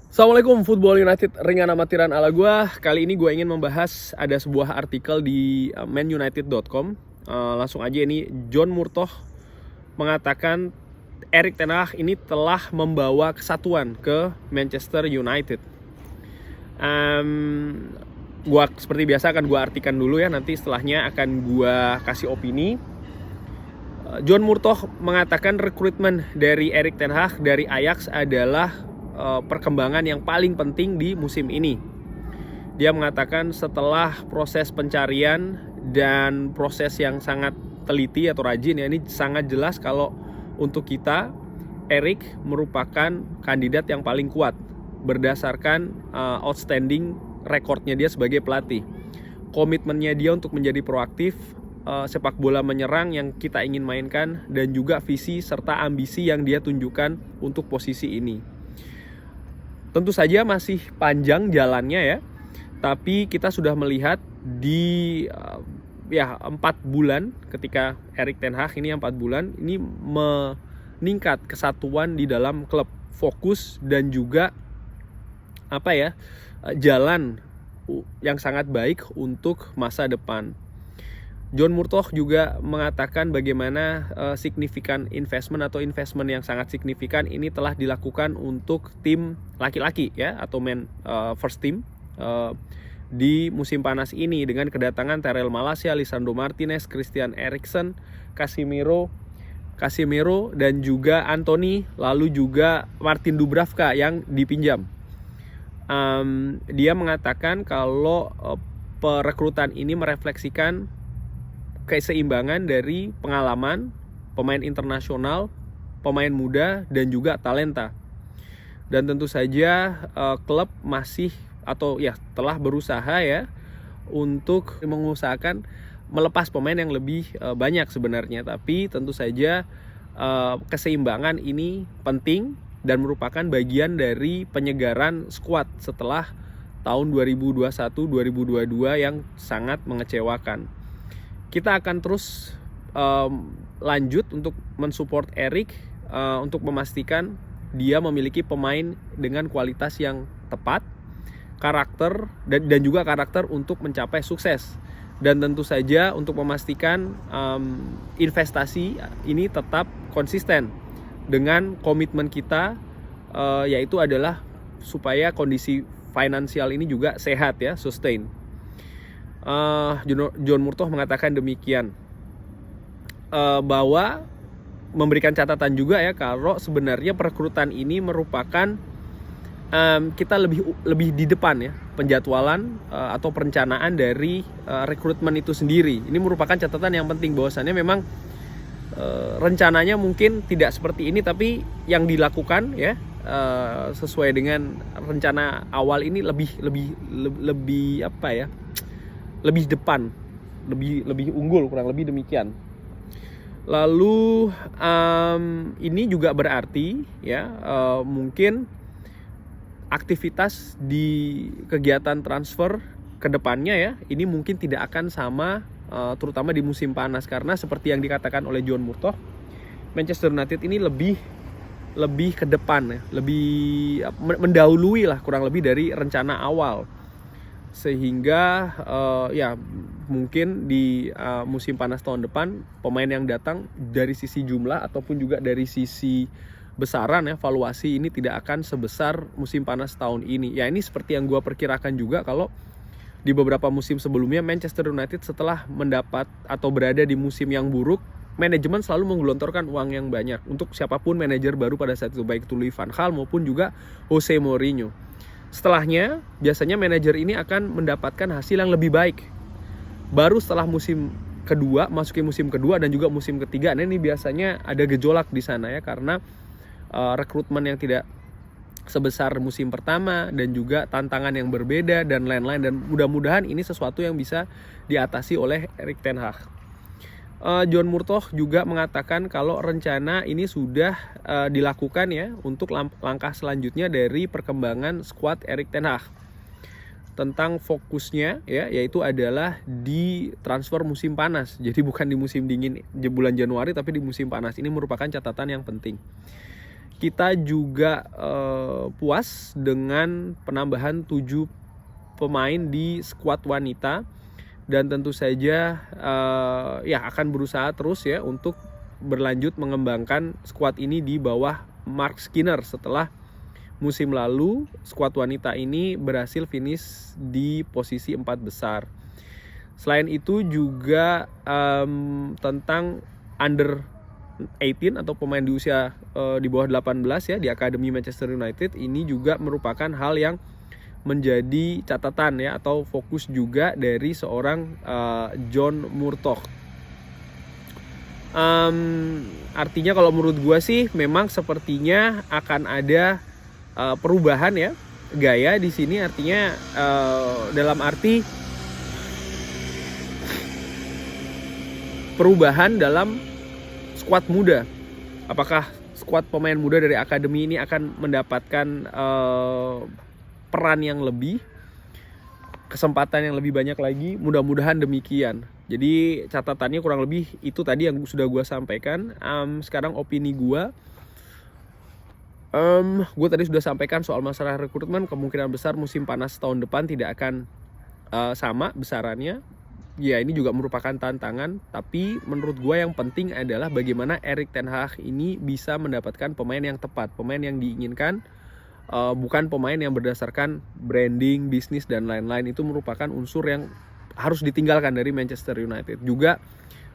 Assalamualaikum Football United, ringan amatiran ala gua. Kali ini gue ingin membahas ada sebuah artikel di manunited.com. Langsung aja, ini John Murtough mengatakan Erik ten Hag ini telah membawa kesatuan ke Manchester United. Gua seperti biasa akan gua artikan dulu ya, nanti setelahnya akan gua kasih opini. John Murtough mengatakan rekrutmen dari Erik ten Hag dari Ajax adalah perkembangan yang paling penting di musim ini. Dia mengatakan setelah proses pencarian dan proses yang sangat teliti atau rajin ya, ini sangat jelas kalau untuk kita Erik merupakan kandidat yang paling kuat berdasarkan outstanding rekornya dia sebagai pelatih. Komitmennya dia untuk menjadi proaktif, sepak bola menyerang yang kita ingin mainkan, dan juga visi serta ambisi yang dia tunjukkan untuk posisi ini. Tentu saja masih panjang jalannya ya, tapi kita sudah melihat di 4 bulan ketika Erik ten Hag ini 4 bulan ini meningkat kesatuan di dalam klub, fokus dan juga jalan yang sangat baik untuk masa depan. John Murtough juga mengatakan bagaimana signifikan investment yang sangat signifikan ini telah dilakukan untuk tim laki-laki ya, atau first team di musim panas ini dengan kedatangan Tyrell Malacia, Lisandro Martinez, Christian Eriksen, Casemiro dan juga Anthony, lalu juga Martin Dubravka yang dipinjam. Dia mengatakan kalau perekrutan ini merefleksikan keseimbangan dari pengalaman pemain internasional, pemain muda, dan juga talenta. Dan tentu saja klub masih telah berusaha ya untuk mengusahakan melepas pemain yang lebih banyak sebenarnya. Tapi tentu saja keseimbangan ini penting dan merupakan bagian dari penyegaran skuad setelah tahun 2021-2022 yang sangat mengecewakan. Kita akan terus lanjut untuk mensupport Erik untuk memastikan dia memiliki pemain dengan kualitas yang tepat, karakter dan juga karakter untuk mencapai sukses. Dan tentu saja untuk memastikan investasi ini tetap konsisten dengan komitmen kita, yaitu adalah supaya kondisi finansial ini juga sehat ya, sustain. John Murtough mengatakan demikian, bahwa memberikan catatan juga ya kalau sebenarnya perekrutan ini merupakan kita lebih di depan ya penjadwalan atau perencanaan dari rekrutmen itu sendiri. Ini merupakan catatan yang penting bahwasannya memang rencananya mungkin tidak seperti ini, tapi yang dilakukan ya sesuai dengan rencana awal ini lebih depan, lebih unggul, kurang lebih demikian. Lalu ini juga berarti ya mungkin aktivitas di kegiatan transfer kedepannya ya ini mungkin tidak akan sama, terutama di musim panas, karena seperti yang dikatakan oleh John Murtough, Manchester United ini lebih ke depan ya, lebih mendahului lah kurang lebih dari rencana awal. Sehingga mungkin di musim panas tahun depan pemain yang datang dari sisi jumlah ataupun juga dari sisi besaran ya valuasi ini tidak akan sebesar musim panas tahun ini. Ya ini seperti yang gue perkirakan juga kalau di beberapa musim sebelumnya Manchester United setelah mendapat atau berada di musim yang buruk, manajemen selalu menggelontorkan uang yang banyak untuk siapapun manajer baru pada saat itu, baik itu Louis van Gaal maupun juga Jose Mourinho. Setelahnya biasanya manajer ini akan mendapatkan hasil yang lebih baik baru setelah musim kedua, masuki musim kedua dan juga musim ketiga. Nah ini biasanya ada gejolak di sana ya, karena rekrutmen yang tidak sebesar musim pertama dan juga tantangan yang berbeda dan lain-lain, dan mudah-mudahan ini sesuatu yang bisa diatasi oleh Erik ten Hag. John Murtough juga mengatakan kalau rencana ini sudah dilakukan ya untuk langkah selanjutnya dari perkembangan skuad Erik ten Hag. Tentang fokusnya ya, yaitu adalah di transfer musim panas. Jadi bukan di musim dingin bulan Januari, tapi di musim panas. Ini merupakan catatan yang penting. Kita juga puas dengan penambahan 7 pemain di skuad wanita, dan tentu saja ya akan berusaha terus ya untuk berlanjut mengembangkan skuad ini di bawah Mark Skinner setelah musim lalu skuad wanita ini berhasil finish di posisi 4 besar. Selain itu juga tentang under 18 atau pemain di usia di bawah 18 ya di Akademi Manchester United, ini juga merupakan hal yang menjadi catatan ya atau fokus juga dari seorang John Murtough. Artinya kalau menurut gue sih memang sepertinya akan ada perubahan ya gaya di sini, artinya dalam arti perubahan dalam skuad muda. Apakah skuad pemain muda dari akademi ini akan mendapatkan peran yang lebih, kesempatan yang lebih banyak lagi? Mudah-mudahan demikian. Jadi catatannya kurang lebih itu tadi yang sudah gue sampaikan. Sekarang opini gue. Gue tadi sudah sampaikan soal masalah rekrutmen. Kemungkinan besar musim panas tahun depan tidak akan sama besarannya. Ya ini juga merupakan tantangan, tapi menurut gue yang penting adalah bagaimana Erik ten Hag ini bisa mendapatkan pemain yang tepat, pemain yang diinginkan, bukan pemain yang berdasarkan branding, bisnis dan lain-lain. Itu merupakan unsur yang harus ditinggalkan dari Manchester United. Juga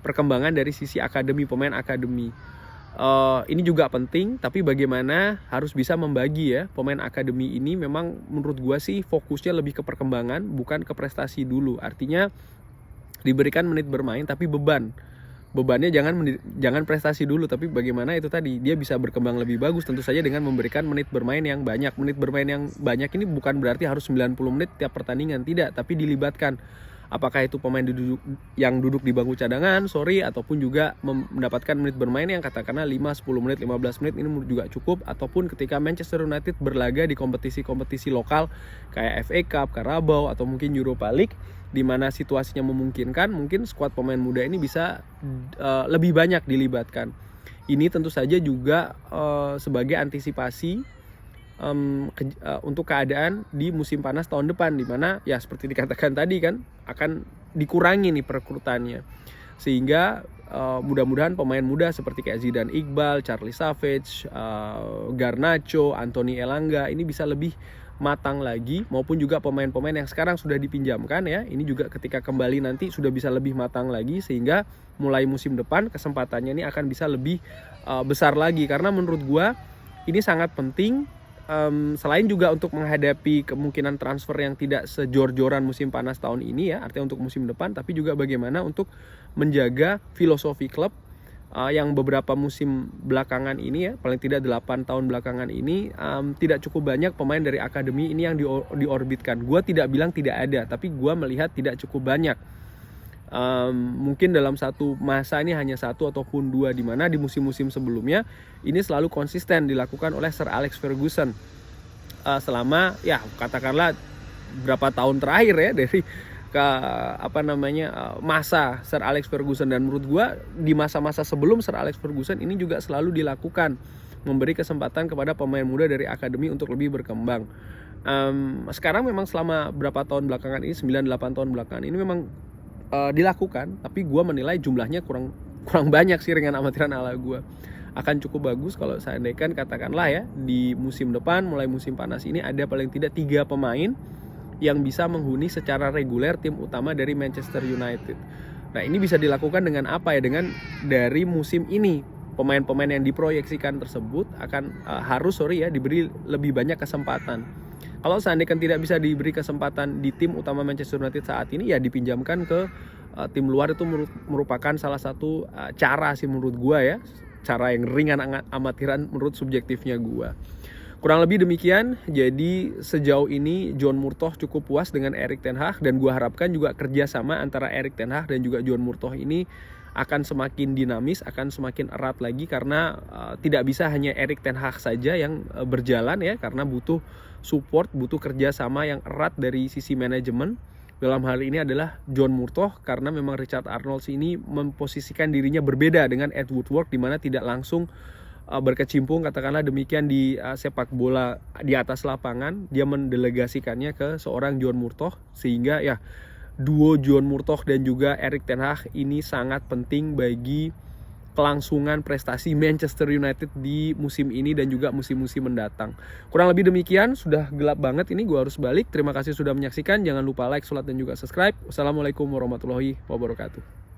perkembangan dari sisi akademi, pemain akademi. Ini juga penting, tapi bagaimana harus bisa membagi ya pemain akademi ini. Memang menurut gue sih fokusnya lebih ke perkembangan, bukan ke prestasi dulu. Artinya diberikan menit bermain tapi bebannya jangan prestasi dulu, tapi bagaimana itu tadi dia bisa berkembang lebih bagus, tentu saja dengan memberikan menit bermain yang banyak. Menit bermain yang banyak ini bukan berarti harus 90 menit tiap pertandingan, tidak, tapi dilibatkan. Apakah itu pemain yang duduk di bangku cadangan, ataupun juga mendapatkan menit bermain yang katakanlah 5, 10 menit, 15 menit, ini juga cukup. Ataupun ketika Manchester United berlaga di kompetisi-kompetisi lokal kayak FA Cup, Carabao, atau mungkin Europa League, di mana situasinya memungkinkan, mungkin skuad pemain muda ini bisa lebih banyak dilibatkan. Ini tentu saja juga sebagai antisipasi untuk keadaan di musim panas tahun depan, di mana ya seperti dikatakan tadi kan akan dikurangi nih perekrutannya, sehingga mudah-mudahan pemain muda seperti kayak Zidane Iqbal, Charlie Savage, Garnacho, Anthony Elanga ini bisa lebih matang lagi, maupun juga pemain-pemain yang sekarang sudah dipinjamkan ya, ini juga ketika kembali nanti sudah bisa lebih matang lagi, sehingga mulai musim depan kesempatannya ini akan bisa lebih besar lagi. Karena menurut gua ini sangat penting, selain juga untuk menghadapi kemungkinan transfer yang tidak sejor-joran musim panas tahun ini ya, artinya untuk musim depan, tapi juga bagaimana untuk menjaga filosofi klub yang beberapa musim belakangan ini ya, paling tidak 8 tahun belakangan ini tidak cukup banyak pemain dari akademi ini yang diorbitkan. Gue tidak bilang tidak ada, tapi gue melihat tidak cukup banyak. Mungkin dalam satu masa ini hanya 1 ataupun 2, di mana di musim-musim sebelumnya ini selalu konsisten dilakukan oleh Sir Alex Ferguson selama ya katakanlah berapa tahun terakhir ya, dari masa Sir Alex Ferguson. Dan menurut gue di masa-masa sebelum Sir Alex Ferguson ini juga selalu dilakukan, memberi kesempatan kepada pemain muda dari akademi untuk lebih berkembang. Sekarang memang selama berapa tahun belakangan ini, 9-8 tahun belakangan ini memang dilakukan, tapi gue menilai jumlahnya kurang banyak sih dengan amatiran ala gue. Akan cukup bagus kalau seandainya katakanlah ya di musim depan, mulai musim panas ini ada paling tidak 3 pemain yang bisa menghuni secara reguler tim utama dari Manchester United. Nah ini bisa dilakukan dengan apa ya? Dengan dari musim ini pemain-pemain yang diproyeksikan tersebut akan diberi lebih banyak kesempatan. Kalau seandainya tidak bisa diberi kesempatan di tim utama Manchester United saat ini, ya dipinjamkan ke tim luar. Itu merupakan salah satu cara sih menurut gua ya, cara yang ringan amatiran menurut subjektifnya gua. Kurang lebih demikian. Jadi sejauh ini John Murtough cukup puas dengan Erik ten Hag, dan gue harapkan juga kerjasama antara Erik ten Hag dan juga John Murtough ini akan semakin dinamis, akan semakin erat lagi, karena tidak bisa hanya Erik ten Hag saja yang berjalan ya, karena butuh support, butuh kerjasama yang erat dari sisi manajemen. Dalam hal ini adalah John Murtough, karena memang Richard Arnold ini memposisikan dirinya berbeda dengan Ed Woodward, di mana tidak langsung berkecimpung katakanlah demikian di sepak bola di atas lapangan, dia mendelegasikannya ke seorang John Murtough, sehingga ya duo John Murtough dan juga Erik ten Hag ini sangat penting bagi kelangsungan prestasi Manchester United di musim ini dan juga musim-musim mendatang. Kurang lebih demikian, sudah gelap banget ini, gue harus balik. Terima kasih sudah menyaksikan, jangan lupa like, share, dan juga subscribe. Wassalamualaikum warahmatullahi wabarakatuh.